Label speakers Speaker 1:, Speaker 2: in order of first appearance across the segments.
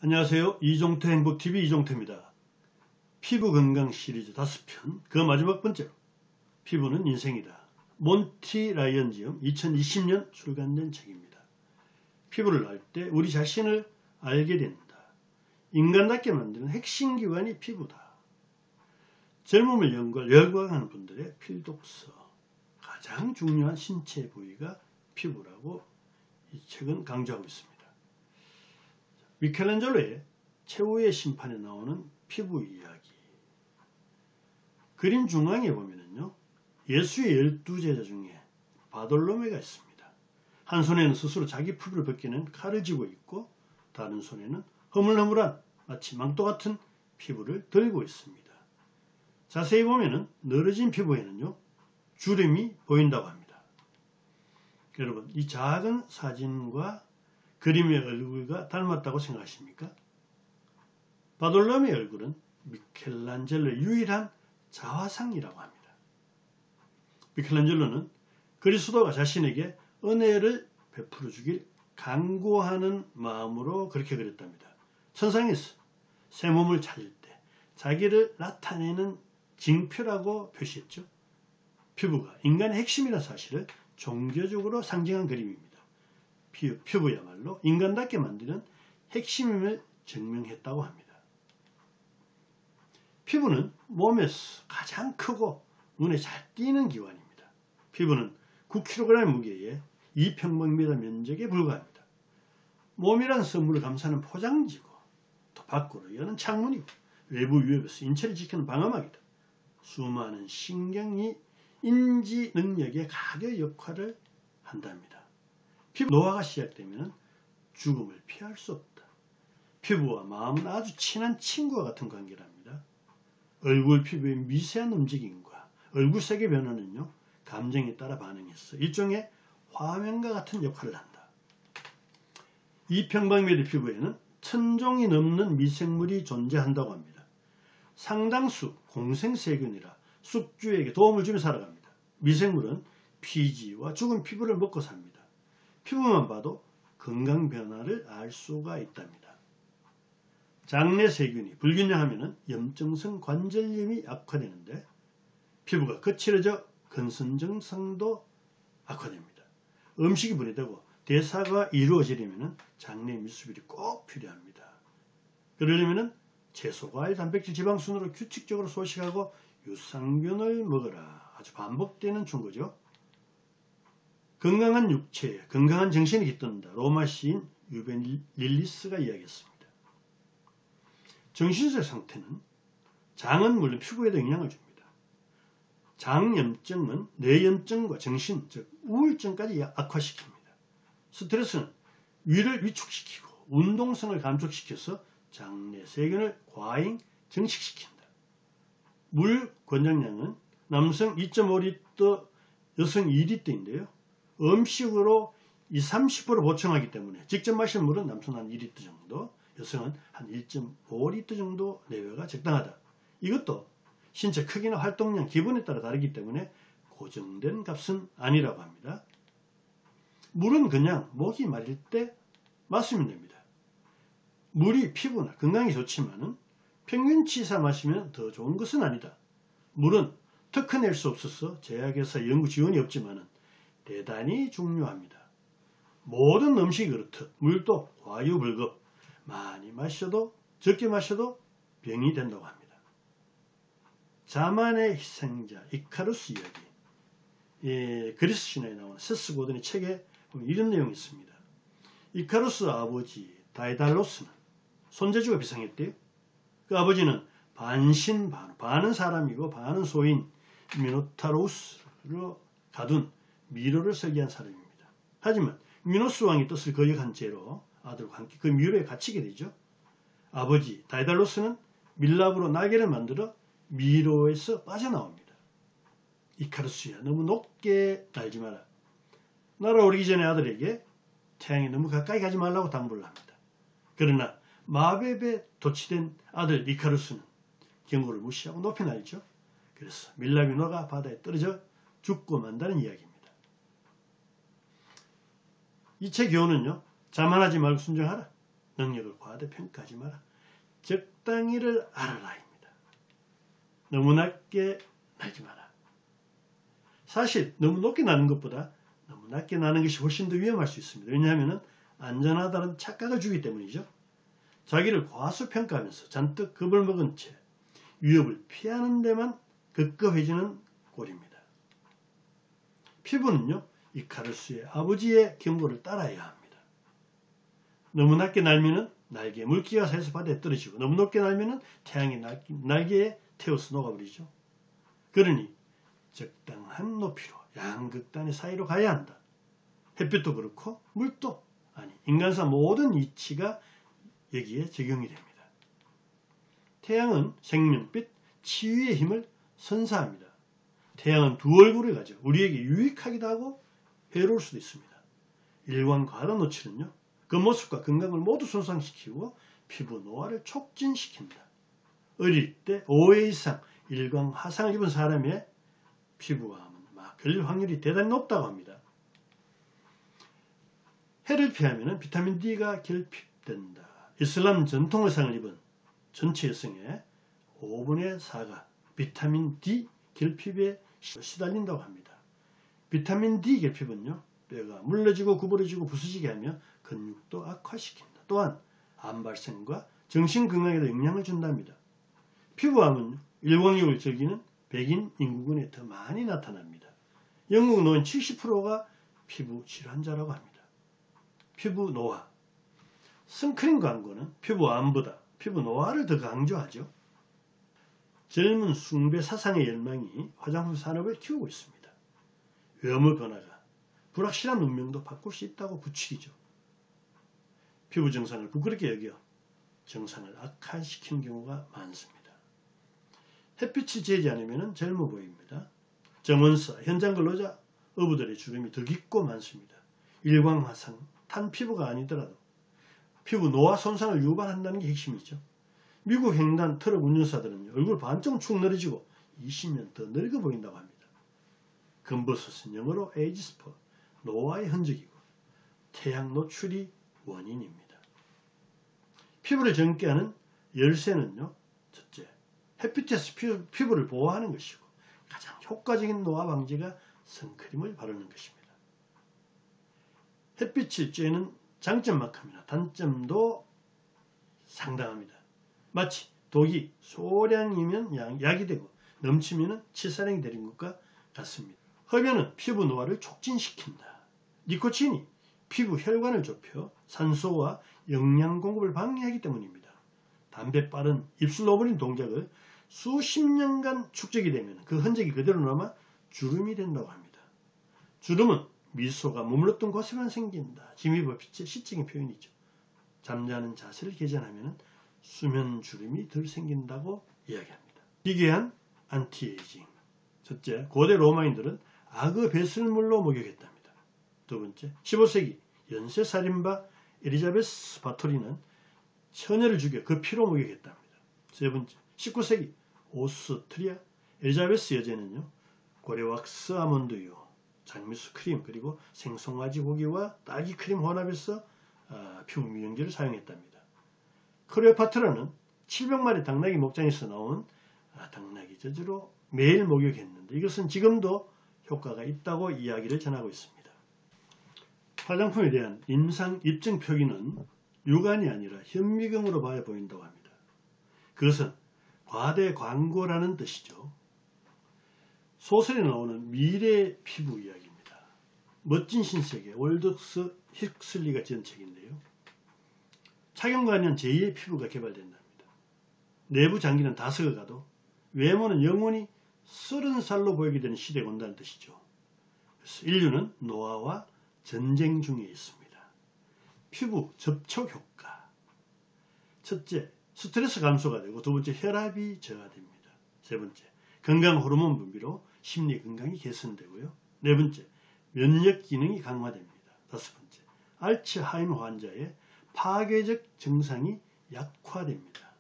Speaker 1: 안녕하세요. 이종태 행복TV 이종태입니다. 피부 건강 시리즈 5편, 그 마지막 번째로 피부는 인생이다. 몬티 라이언지음 2020년 출간된 책입니다. 피부를 알 때 우리 자신을 알게 된다. 인간답게 만드는 핵심 기관이 피부다. 젊음을 열광하는 분들의 필독서, 가장 중요한 신체 부위가 피부라고 이 책은 강조하고 있습니다. 미켈란젤로의 최후의 심판에 나오는 피부 이야기. 그림 중앙에 보면은요, 예수의 12제자 중에 바돌로메가 있습니다. 한 손에는 스스로 자기 피부를 벗기는 칼을 쥐고 있고, 다른 손에는 허물허물한 마치 망토 같은 피부를 들고 있습니다. 자세히 보면은 늘어진 피부에는요, 주름이 보인다고 합니다. 여러분, 이 작은 사진과 그림의 얼굴과 닮았다고 생각하십니까? 바돌로메의 얼굴은 미켈란젤로의 유일한 자화상이라고 합니다. 미켈란젤로는 그리스도가 자신에게 은혜를 베풀어 주길 간구하는 마음으로 그렇게 그렸답니다. 천상에서 새 몸을 찾을 때 자기를 나타내는 징표라고 표시했죠. 피부가 인간의 핵심이라는 사실을 종교적으로 상징한 그림입니다. 피부야말로 인간답게 만드는 핵심임을 증명했다고 합니다. 피부는 몸에서 가장 크고 눈에 잘 띄는 기관입니다. 피부는 9kg 무게에 2평방미터 면적에 불과합니다. 몸이란 선물을 감싸는 포장지고, 또 밖으로 여는 창문이고, 외부 위협에서 인체를 지키는 방어막이다. 수많은 신경이 인지 능력의 가교 역할을 한답니다. 피부 노화가 시작되면 죽음을 피할 수 없다. 피부와 마음은 아주 친한 친구와 같은 관계랍니다. 얼굴 피부의 미세한 움직임과 얼굴색의 변화는요, 감정에 따라 반응해서 일종의 화면과 같은 역할을 한다. 2평방미터 피부에는 1000종이 넘는 미생물이 존재한다고 합니다. 상당수 공생세균이라 숙주에게 도움을 주며 살아갑니다. 미생물은 피지와 죽은 피부를 먹고 삽니다. 피부만 봐도 건강 변화를 알 수가 있답니다. 장내 세균이 불균형하면 염증성 관절염이 악화되는데, 피부가 거칠어져 근선 증상도 악화됩니다. 음식이 분해되고 대사가 이루어지려면 장내 밀수율이 꼭 필요합니다. 그러려면 채소, 과일, 단백질, 지방 순으로 규칙적으로 소식하고 유산균을 먹어라. 아주 반복되는 충고죠. 건강한 육체에 건강한 정신이 깃든다. 로마 시인 유벤릴리스가 이야기했습니다. 정신적 상태는 장은 물론 피부에도 영향을 줍니다. 장염증은 뇌염증과 정신, 즉 우울증까지 악화시킵니다. 스트레스는 위를 위축시키고 운동성을 감축시켜서 장내 세균을 과잉 증식시킨다. 물 권장량은 남성 2.5리터, 여성 2리터인데요. 음식으로 30% 보충하기 때문에 직접 마실 물은 남성은 한 2리터 정도, 여성은 한 1.5리터 정도 내외가 적당하다. 이것도 신체 크기나 활동량, 기분에 따라 다르기 때문에 고정된 값은 아니라고 합니다. 물은 그냥 목이 마를 때 마시면 됩니다. 물이 피부나 건강에 좋지만 평균치사 마시면 더 좋은 것은 아니다. 물은 특허낼 수 없어서 제약회사 연구 지원이 없지만 대단히 중요합니다. 모든 음식이 그렇듯 물도 과유불급, 많이 마셔도 적게 마셔도 병이 된다고 합니다. 자만의 희생자 이카루스 이야기, 그리스 신화에 나오는 세스 고든의 책에 보면 이런 내용이 있습니다. 이카루스 아버지 다이달로스는 손재주가 비상했대요. 그 아버지는 반신반의, 반은 사람이고 반은 소인 미노타우로스로 가둔 미로를 설계한 사람입니다. 하지만 미노스 왕의 뜻을 거역한 채로 아들과 함께 그 미로에 갇히게 되죠. 아버지 다이달로스는 밀랍으로 날개를 만들어 미로에서 빠져나옵니다. 이카루스야, 너무 높게 날지 마라. 날아오르기 전에 아들에게 태양에 너무 가까이 가지 말라고 당부를 합니다. 그러나 마법에 도취된 아들 이카루스는 경고를 무시하고 높이 날죠. 그래서 밀랍이 녹아 바다에 떨어져 죽고 만다는 이야기입니다. 이 책 교훈은요, 자만하지 말고 순종하라. 능력을 과대평가하지 마라. 적당히를 알아라입니다. 너무 낮게 날지 마라. 사실 너무 높게 나는 것보다 너무 낮게 나는 것이 훨씬 더 위험할 수 있습니다. 왜냐하면 안전하다는 착각을 주기 때문이죠. 자기를 과소평가하면서 잔뜩 겁을 먹은 채 위협을 피하는 데만 급급해지는 꼴입니다. 피부는요, 이카루스의 아버지의 경고를 따라야 합니다. 너무 낮게 날면은 날개에 물기가 새서 바다에 떨어지고 너무 높게 날면은 태양의 날개에 태워서 녹아버리죠. 그러니 적당한 높이로 양극단의 사이로 가야 한다. 햇빛도 그렇고 물도 아니 인간사 모든 이치가 여기에 적용이 됩니다. 태양은 생명빛, 치유의 힘을 선사합니다. 태양은 두 얼굴을 가져 우리에게 유익하기도 하고 해로울 수도 있습니다. 일광 과다 노출은요, 겉모습과 건강을 모두 손상시키고 피부 노화를 촉진시킨다. 어릴 때 5회 이상 일광 화상을 입은 사람의 피부암은 막 걸릴 확률이 대단히 높다고 합니다. 해를 피하면 비타민 D가 결핍된다. 이슬람 전통 의상을 입은 전체 여성의 5분의 4가 비타민 D 결핍에 시달린다고 합니다. 비타민 D 결핍은요, 뼈가 물러지고 구부러지고 부서지게 하며 근육도 악화시킨다. 또한 암 발생과 정신 건강에도 영향을 준답니다. 피부암은 일광욕을 즐기는 백인 인구군에 더 많이 나타납니다. 영국 노인 70%가 피부 질환자라고 합니다. 피부 노화. 선크림 광고는 피부암보다 피부 노화를 더 강조하죠. 젊은 숭배 사상의 열망이 화장품 산업을 키우고 있습니다. 외모 변화가 불확실한 운명도 바꿀 수 있다고 부추기죠. 피부 증상을 부끄럽게 여겨 증상을 악화시키는 경우가 많습니다. 햇빛이 쬐지 않으면 젊어 보입니다. 정원사, 현장 근로자, 어부들의 주름이 더 깊고 많습니다. 일광화상, 탄 피부가 아니더라도 피부 노화 손상을 유발한다는 게 핵심이죠. 미국 횡단 트럭 운전사들은 얼굴 반쪽 축 늘어지고 20년 더 늙어 보인다고 합니다. 검버섯은 영어로 에이지 스포, 노화의 흔적이고 태양 노출이 원인입니다. 피부를 젊게 하는 열쇠는요, 첫째, 햇빛에서 피부를 보호하는 것이고 가장 효과적인 노화 방지가 선크림을 바르는 것입니다. 햇빛을 쬐는 장점만큼이나 단점도 상당합니다. 마치 독이 소량이면 약이 되고 넘치면 치사량이 되는 것과 같습니다. 흡연은 피부 노화를 촉진시킨다. 니코틴이 피부 혈관을 좁혀 산소와 영양 공급을 방해하기 때문입니다. 담배 빠른 입술 오므린 동작을 수십 년간 축적이 되면 그 흔적이 그대로 남아 주름이 된다고 합니다. 주름은 미소가 머물렀던 곳에만 생긴다. 지미버핏의 시적인 표현이죠. 잠자는 자세를 개선하면 수면 주름이 덜 생긴다고 이야기합니다. 기괴한 안티에이징. 첫째, 고대 로마인들은 악어 배설물로 목욕했답니다. 두 번째, 15세기 연쇄살인바 엘리자베스 바토리는 처녀를 죽여 그 피로 목욕했답니다. 세 번째, 19세기 오스트리아 엘리자베스 여제는요, 고래왁스 아몬드유, 장미수 크림, 그리고 생송아지 고기와 딸기 크림 혼합해서 피부 미용제를 사용했답니다. 클레오파트라는 700마리 당나귀 목장에서 나온 당나귀 젖으로 매일 목욕했는데 이것은 지금도 효과가 있다고 이야기를 전하고 있습니다. 화장품에 대한 임상 입증 표기는 유관이 아니라 현미경으로 봐야 보인다고 합니다. 그것은 과대 광고라는 뜻이죠. 소설에 나오는 미래 피부 이야기입니다. 멋진 신세계 월덕스 힉슬리가 지은 책인데요. 착용과년 제2의 피부가 개발된답니다. 내부 장기는 다 썩어가도 외모는 영원히 30살로 보이게 되는 시대가 온다는 뜻이죠. 그래서 인류는 노화와 전쟁 중에 있습니다. 피부 접촉 효과. 첫째, 스트레스 감소가 되고 두 번째, 혈압이 저하됩니다. 세 번째, 건강 호르몬 분비로 심리 건강이 개선되고요. 네 번째, 면역 기능이 강화됩니다. 다섯 번째, 알츠하이머 환자의 파괴적 증상이 약화됩니다.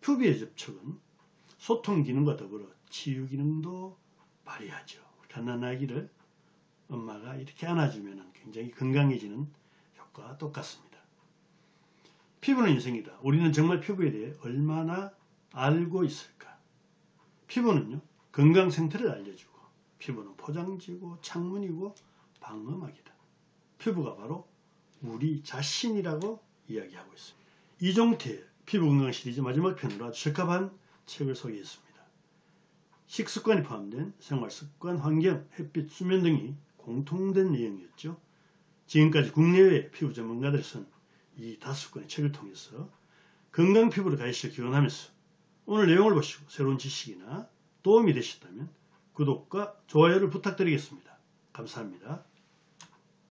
Speaker 1: 피부의 접촉은 소통 기능과 더불어 치유 기능도 발휘하죠. 갓난 아기를 엄마가 이렇게 안아주면 굉장히 건강해지는 효과와 똑같습니다. 피부는 인생이다. 우리는 정말 피부에 대해 얼마나 알고 있을까? 피부는요, 건강 생태를 알려주고, 피부는 포장지고 창문이고 방어막이다. 피부가 바로 우리 자신이라고 이야기하고 있습니다. 이종태의 피부 건강 시리즈 마지막 편으로 아주 적합한 책을 소개했습니다. 식습관이 포함된 생활습관, 환경, 햇빛, 수면 등이 공통된 내용이었죠. 지금까지 국내외 피부 전문가들이 쓴 이 5권의 책을 통해서 건강 피부로 가시길 기원하면서 오늘 내용을 보시고 새로운 지식이나 도움이 되셨다면 구독과 좋아요를 부탁드리겠습니다. 감사합니다.